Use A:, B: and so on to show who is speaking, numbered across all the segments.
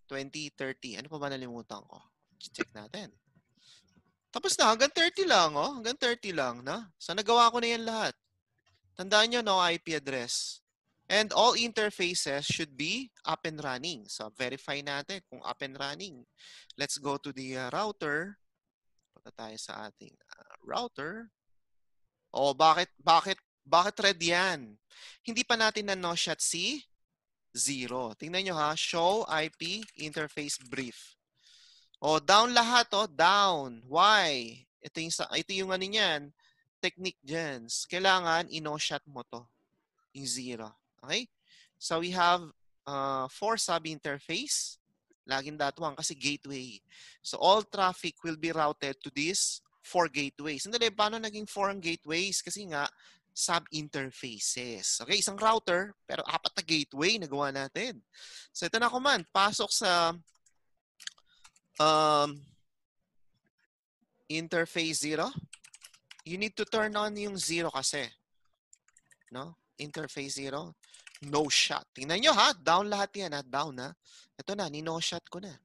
A: 20, 30. Ano pa ba nalimutan ko? Check natin. Tapos na, hanggang 30 lang, oh. Hanggang 30 lang, na. So, nagawa ko na yan lahat. Tandaan nyo, no IP address. And all interfaces should be up and running. So, verify natin kung up and running. Let's go to the router. Punta tayo sa ating router. Oh, bakit red yan? Hindi pa natin na no-shot si 0. Tingnan nyo ha, show IP interface brief. Oh, down lahat, oh, down. Why? Ito yung ano niyan, technique dyan. Kailangan ino-shot mo to, yung 0. Okay? So we have 4 sub-interface. Laging .1 kasi gateway. So all traffic will be routed to these 4 gateways. Sandali, paano naging 4 ang gateways? Kasi nga, sub-interfaces. Okay, isang router, pero 4 na gateway na gawa natin. So ito na command. Pasok sa interface 0. You need to turn on yung 0 kasi. No? Interface 0. No shot. Tingnan nyo ha. Down lahat yan ha. Down ha. Ito na. Ni-no shot ko na.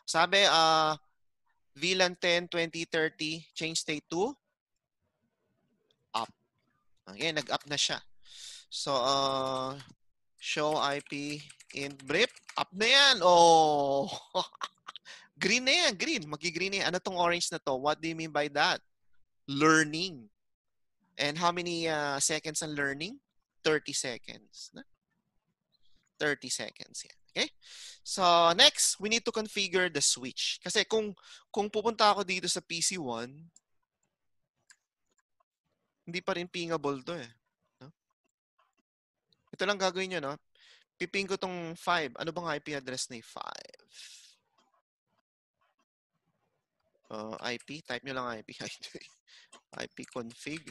A: Sabi, VLAN 10, 20, 30. Change state to up. Okay. Nag-up na siya. So, show IP in brief. Up na yan. Oh. Green na yan. Green. Magi-green na yan. Ano tong orange na to? What do you mean by that? Learning. And how many seconds ang learning? 30 seconds. 30 seconds yan. Okay? So, next, we need to configure the switch. Kasi kung pupunta ako dito sa PC1, hindi pa rin pingable to eh. No? Ito lang gagawin nyo, no? Piping ko tong 5. Ano bang IP address na 5? IP, type nyo lang IP. IP config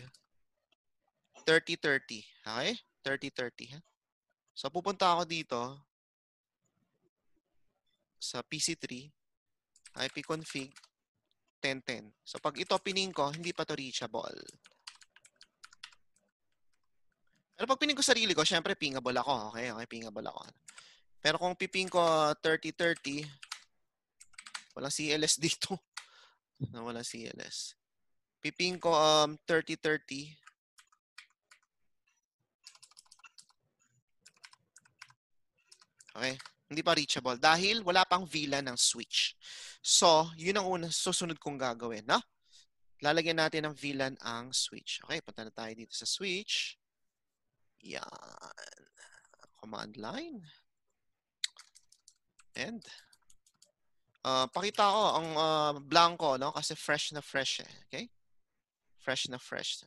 A: 3030. Okay? 3030. Ha? So, pupunta ako dito sa PC3, IP config 1010. So, pag ito pining ko, hindi pa to reachable. Pero pag pining ko sarili ko, syempre pingable ako. Okay, pingable ako. Pero kung piping ko 3030, walang CLS dito. Walang CLS. Piping ko 3030. Okay, hindi pa reachable dahil wala pang VLAN ng switch. So, yun ang unang susunod kong gagawin, no? Lalagyan natin ng VLAN ang switch. Okay, punta na tayo dito sa switch. Yan. Command line. And pakita ko ang blanco, no? Kasi fresh na fresh eh. Okay? Fresh na fresh.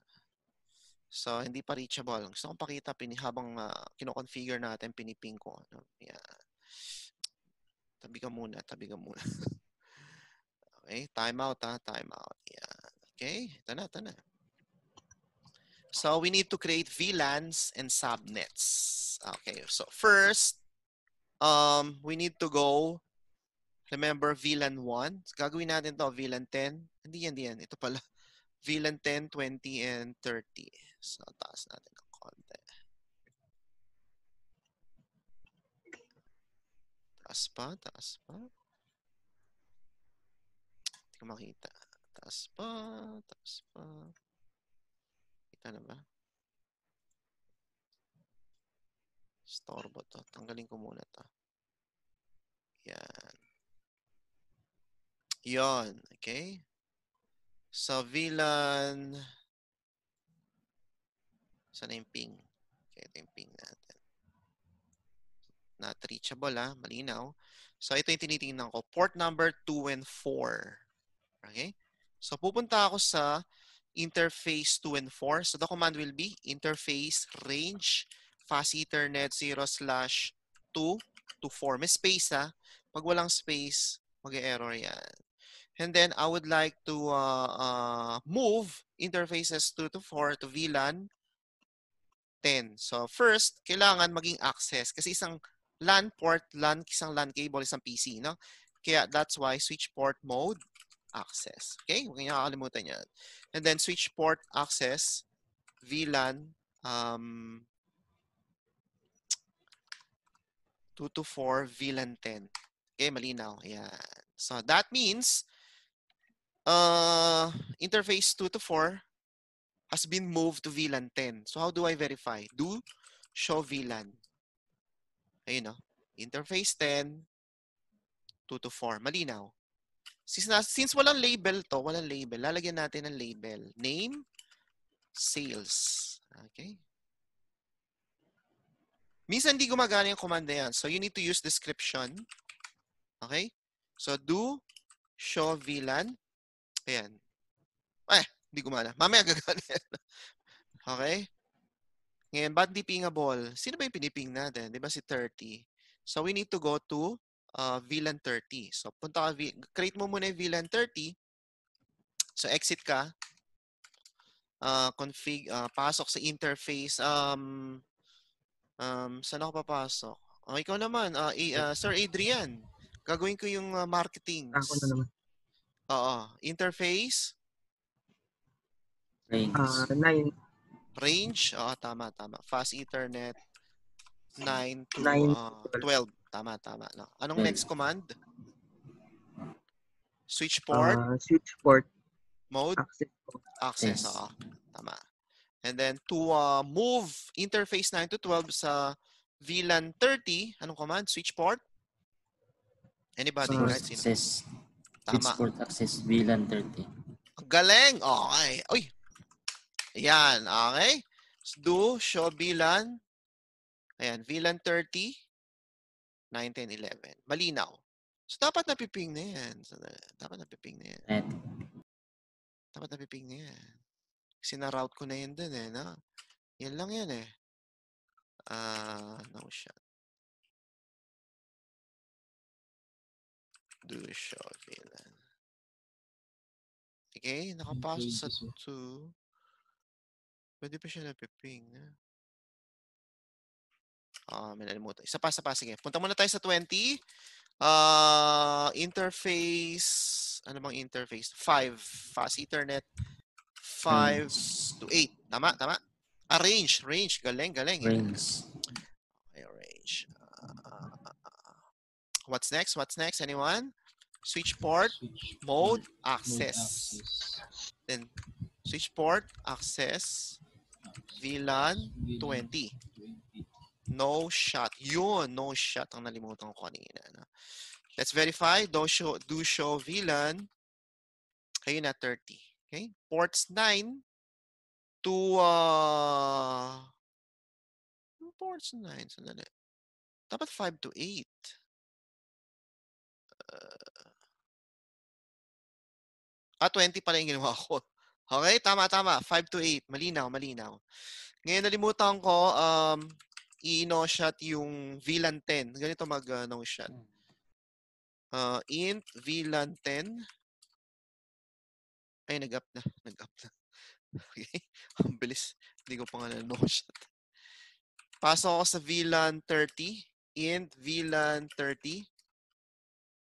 A: So, hindi pa reachable. Gusto kong pakita habang kino-configure natin, piniping ko. No? Yan. Tabi ka muna. Okay? Time out ha. Time out. Yan. Okay? Ito na. So, we need to create VLANs and subnets. Okay. So, first, we need to go, remember VLAN 1. Gagawin natin to VLAN 10. Hindi yan. Ito pala. VLAN 10, 20, and 30. So, taas natin ng konti. Taas pa. Hindi ko makita. Taas pa. Kita na ba? Storbo to. Tanggalin ko muna to. Yan. Yon. Okay? So, VLAN. Saan na yung ping? Okay, ito yung ping natin. Not reachable ha. Malinaw. So, ito yung tinitingnan ko. Port number 2 and 4. Okay? So, pupunta ako sa interface 2 and 4. So, the command will be interface range fast ethernet 0/2 to 4. May space ha. Pag walang space, mag-error yan. And then, I would like to move interfaces 2 to 4 to VLAN 10. So, first, kailangan maging access. Kasi isang LAN port, isang LAN cable, isang PC. No? Kaya, that's why switch port mode access. Okay? Huwag niyo kakalimutan yan. And then, switch port access, VLAN, 2 to 4, VLAN 10. Okay, malinaw. Ayan. So that means interface 2 to 4 has been moved to VLAN 10. So how do I verify? Do show VLAN. Ayun, no? Interface 10, 2 to 4. Malinaw. Since walang label to, walang label, lalagyan natin ng label. Name, sales. Okay. Minsan hindi gumagana yung command na yan. So you need to use description. Okay? So do show VLAN. Ayan. Hindi gumana. Mamaya gagana yan. Okay? Ngayon, ba't di pingable? Sino ba yung piniping natin? Di ba si 30? So we need to go to VLAN 30. So punta ka, create mo muna yung VLAN 30. So exit ka. Config, pasok sa interface. Saan ako papasok? Ikaw naman, Sir Adrian. Gagawin ko yung marketing.
B: Ako na naman.
A: Oo. Interface.
C: Range.
B: 9.
A: Range. Oo, tama. Fast Ethernet. 9 to
B: 9 to
A: 12. Tama. No? Anong
C: 12.
A: next command? Switch port.
B: Switch port.
A: Mode. Access.
C: Yes.
A: Oo. Tama. And then to move interface 9 to 12 sa VLAN 30, anong command? Switch port? Anybody? Kahit sino.
C: Access.
A: Tama.
C: Switch port access VLAN 30.
A: Ang galing. Okay. Uy. Ayan. Okay. Do show VLAN. Ayan. VLAN 30. 9, 10, 11. Malinaw. So, dapat napiping na yan. Dapat napiping na yan. Kasi na-route ko na yan dun eh. No? Yan lang yan eh. No shot. Do show VLAN. Okay. Nakapasok sa 2. Pwede pa siya napiping. May nalimutan. Isa pa. Sige. Punta muna tayo sa 20. Interface. Ano bang interface? 5. Fast Ethernet. 5 to 8. Tama. Range. Galing.
C: Range.
A: Okay, range. What's next? Anyone? Switch port. Mode. Access. Then, switch port. Access. VLAN 20. No shot. Yun, no shot ang nalimutan ko kanina. No? Let's verify. Do show VLAN. Ayun na, 30. Okay? Ports 9 to ports 9. Sandali. Dapat 5 to 8. 20 pala yung ginawa ko. Okay, tama. 5 to 8. Malinaw. Ngayon, nalimutan ko, i-no shot yung VLAN 10. Ganito mag-no shot. Int VLAN 10. Ay, nag-up na. Okay. Ang bilis. Hindi ko pa nga no shot. Pasok ako sa VLAN 30. Int VLAN 30.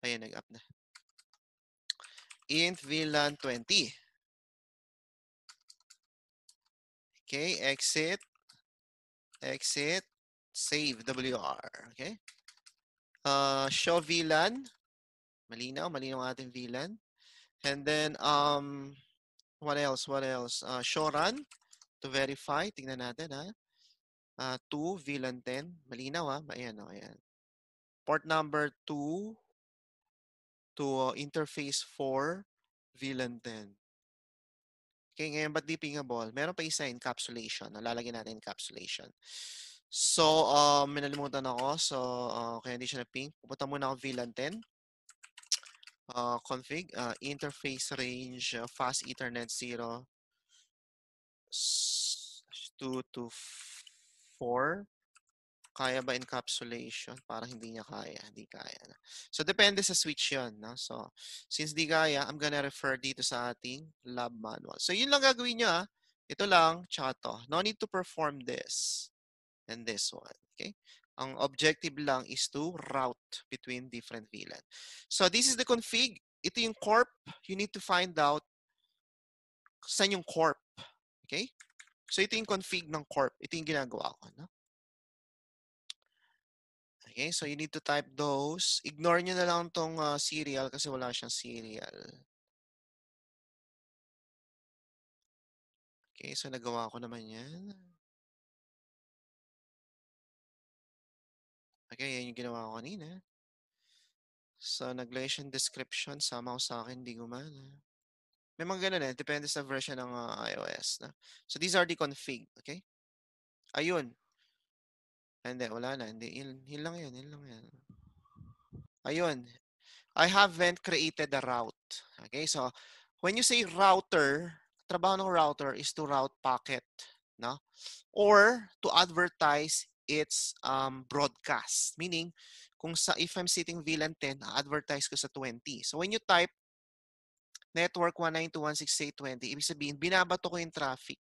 A: Ayan, nag-up na. Int VLAN 20. Okay, exit. Save WR. Okay. Show VLAN. Malinaw ang ating VLAN. And then, what else? Show run to verify. Tingnan natin, ha. 2, VLAN 10. Malinaw, ha. Ayan. Port number 2 to interface 4, VLAN 10. Okay, ngayon, ba't di pingable? Meron pa isa, encapsulation. Lalagyan natin encapsulation. So, may nalimutan ako. So, kaya hindi siya na-ping. Pupunta muna ako VLAN 10. Config, interface range, fast Ethernet 0, 2 to 4. Kaya ba encapsulation? Parang hindi niya kaya. Hindi kaya na. So, depende sa switch yun. No? So, since di kaya, I'm gonna refer dito sa ating lab manual. So, yun lang gagawin nyo. Ito lang, tsaka to. No need to perform this and this one. Okay? Ang objective lang is to route between different VLAN. So, this is the config. Ito yung corp. You need to find out saan yung corp. Okay? So, ito yung config ng corp. Ito yung ginagawa ko. No? Okay, so you need to type those. Ignore nyo na lang tong serial kasi wala siyang serial. Okay, so nagawa ko naman yan. Okay, yan yung ginawa ko kanina. So, nag-lesson description. Somehow sa akin, di gumana. May mga ganun eh. Depende sa version ng iOS. Na. So, these are the config. Okay? Ayun. Hindi, wala na. Hindi. Yun lang yun. Yun lang yan. Ayun. I haven't created a route. Okay? So, when you say router, trabaho ng router is to route packet. No? Or to advertise its broadcast. Meaning, if I'm sitting VLAN 10, advertise ko sa 20. So when you type network 192.168.20, ibig sabihin, binabato ko yung traffic.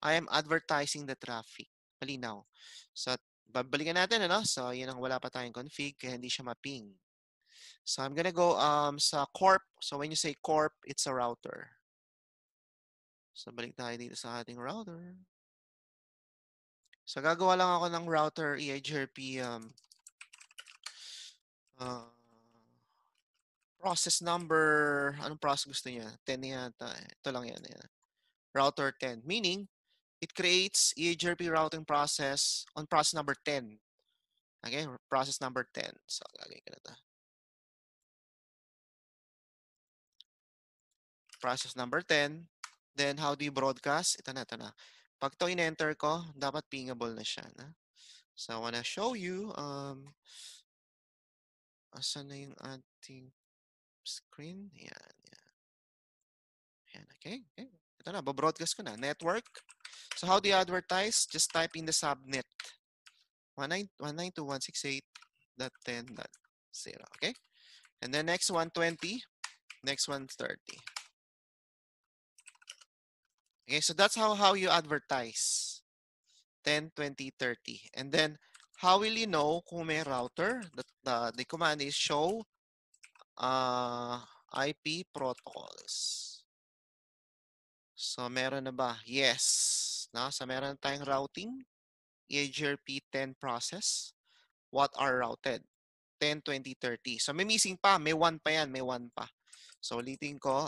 A: I am advertising the traffic. Malinaw. So, babalikan natin, ano? So, yun ang wala pa tayong config, kaya hindi siya ma-ping. So, I'm gonna go sa corp. So, when you say corp, it's a router. So, balik tayo dito sa ating router. So, gagawa lang ako ng router EIGRP process number. Anong process gusto niya? 10 yata. Ito lang yan. Router 10. Meaning, it creates EIGRP routing process on process number 10. Okay? Process number 10. So, gagawin ko na ito. Process number 10. Then, how do you broadcast? Ito na. Pag ito in-enter ko, dapat pingable na siya. Na? So, I wanna show you, asan na yung ating screen? Yan. Okay. Ito na, babroadcast ko na. Network. So, how do you advertise? Just type in the subnet. 192.168.10.0. Okay? And then next one, 20. Next one, 30. Okay, so that's how you advertise. 10, 20, 30. And then, how will you know kung may router? The command is show IP protocols. So, meron na ba? Yes. No? So, meron tayong routing. EIGRP 10 process. What are routed? 10, 20, 30. So, may missing pa. May 1 pa yan. May 1 pa. So, ulitin ko.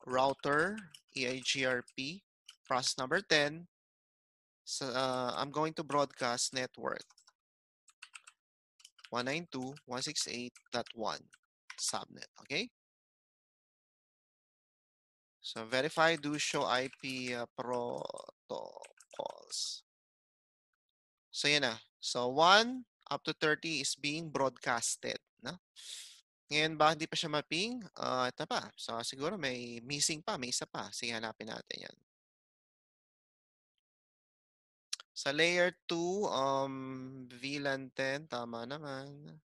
A: Router, EIGRP, process number 10. So, I'm going to broadcast network 192.168.1 subnet. Okay? So, verify, do show IP protocols. So, yan na. So, 1 up to 30 is being broadcasted. No? Ngayon ba hindi pa siya mapping? Ito pa. So, siguro may missing pa. May isa pa. Sige, hanapin natin yan. Sa layer 2, VLAN 10. Tama naman.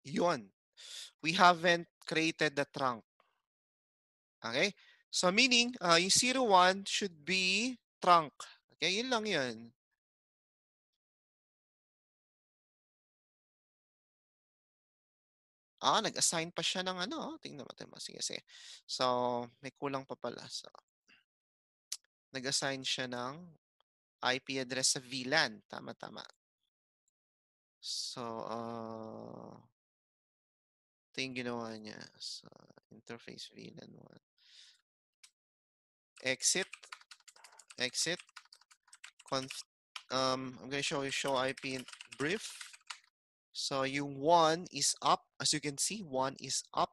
A: Yun. We haven't created the trunk. Okay? So, meaning, yung 01 should be trunk. Okay? Yun lang yun. Nag-assign pa siya ng ano. Tingnan natin mo. Sige. So, may kulang pa pala. So, nag-assign siya ng IP address sa VLAN. Tama. So, ito yung ginawa niya. So, interface VLAN 1. Exit. I'm going to show IP brief. So, yung 1 is up. As you can see, 1 is up.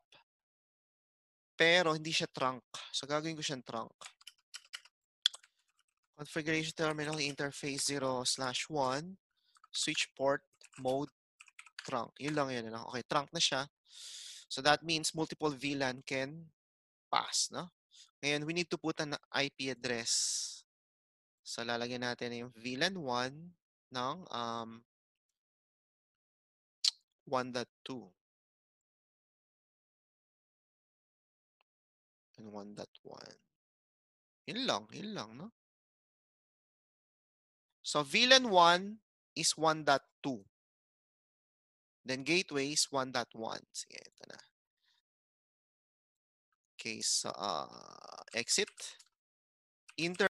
A: Pero, hindi siya trunk. So, gagawin ko siyang trunk. Configuration terminal interface 0/1. Switch port mode trunk. Yun lang yun. Ano? Okay, trunk na siya. So, that means multiple VLAN can pass. No? Ngayon, we need to put an IP address. So, lalagyan natin yung VLAN 1 ng 1.2 and 1.1. Yun lang, no? So, VLAN 1 is 1.2. Then, gateway is 1.1. Sige, ito na. case, exit. Enter